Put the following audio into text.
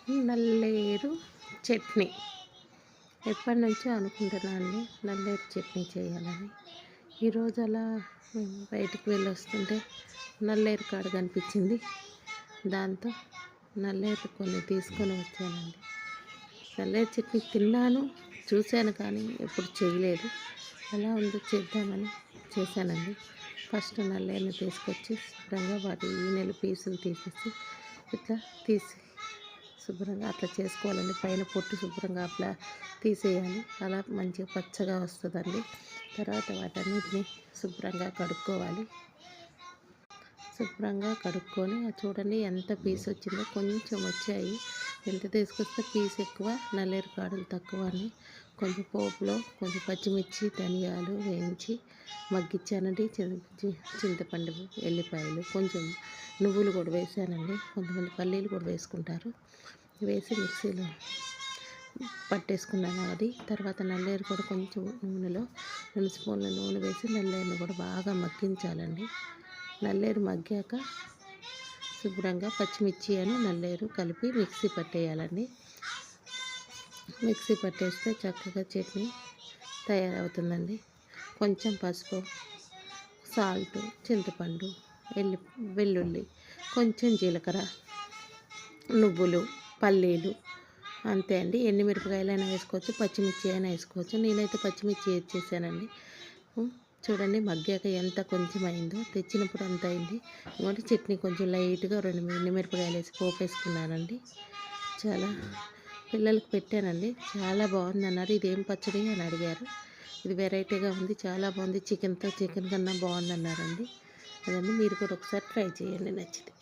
నల్లేరు చట్నీ. ఎప్పటి నుంచో అనుకుంటున్నాను నల్లేరు చట్నీ చేయాలని. ఈరోజు అలా మేము బయటికి వెళ్ళి వస్తుంటే నల్లేరు కాడ కనిపించింది. దాంతో నల్లేరు కొన్ని తీసుకొని వచ్చానండి. నల్లేరు చట్నీ తిన్నాను, చూశాను, కానీ ఎప్పుడు చేయలేదు. ఎలా ఉందో చేద్దామని చేశానండి. ఫస్ట్ నల్లేరుని తీసుకొచ్చి శుభ్రంగా వాటి ఈనెలు పీసులు తీసేసి ఇట్లా తీసి శుభ్రంగా అట్లా చేసుకోవాలండి. పైన పొట్టు శుభ్రంగా అట్లా తీసేయాలి. అలా మంచిగా పచ్చగా వస్తుందండి. తర్వాత వాటన్నిటిని శుభ్రంగా కడుక్కోవాలి. శుభ్రంగా కడుక్కొని చూడండి ఎంత పీస్ వచ్చిందో. కొంచెం వచ్చాయి. ఎంత తీసుకొస్తే పీస్ ఎక్కువ, నల్లేరు కాడలు తక్కువ అని కొంచెం పోపులో కొంచెం పచ్చిమిర్చి ధనియాలు వేయించి మగ్గించానండి. చింతపండు, ఎల్లిపాయలు, కొంచెం నువ్వులు కూడా వేసానండి. కొంతమంది పల్లీలు కూడా వేసుకుంటారు. వేసి మిక్సీలో పట్టేసుకున్నాను అది. తర్వాత నల్లేరు కూడా కొంచెం నూనెలో 2 స్పూన్ల నూనె వేసి నల్లేరుని కూడా బాగా మగ్గించాలండి. నల్లేరు మగ్గాక శుభ్రంగా పచ్చిమిర్చి అని నల్లేరు కలిపి మిక్సీ పట్టేయాలండి. మిక్సీ పట్టేస్తే చక్కగా చట్నీ తయారవుతుందండి. కొంచెం పసుపు, సాల్ట్, చింతపండు, వెల్లుల్లి, కొంచెం జీలకర్ర, నువ్వులు, పల్లీలు, అంతే అండి. ఎండుమిరపకాయలైనా వేసుకోవచ్చు, పచ్చిమిర్చి అయినా వేసుకోవచ్చు. నేనైతే పచ్చిమిర్చి వేసేసానండి. చూడండి మగ్గాక ఎంత కొంచెం అయిందో, తెచ్చినప్పుడు అంత అయింది. ఇంకోటి చట్నీ కొంచెం లైట్గా 2 ఎండుమిరపకాయలు వేసి పోపు వేసుకున్నానండి. చాలా పిల్లలకి పెట్టానండి. చాలా బాగుంది అన్నారు. ఇదేం పచ్చడి అని అడిగారు. ఇది వెరైటీగా ఉంది, చాలా బాగుంది, చికెన్ కన్నా బాగుంది అన్నారండి. అదండి, మీరు కూడా ఒకసారి ట్రై చేయండి నచ్చితే.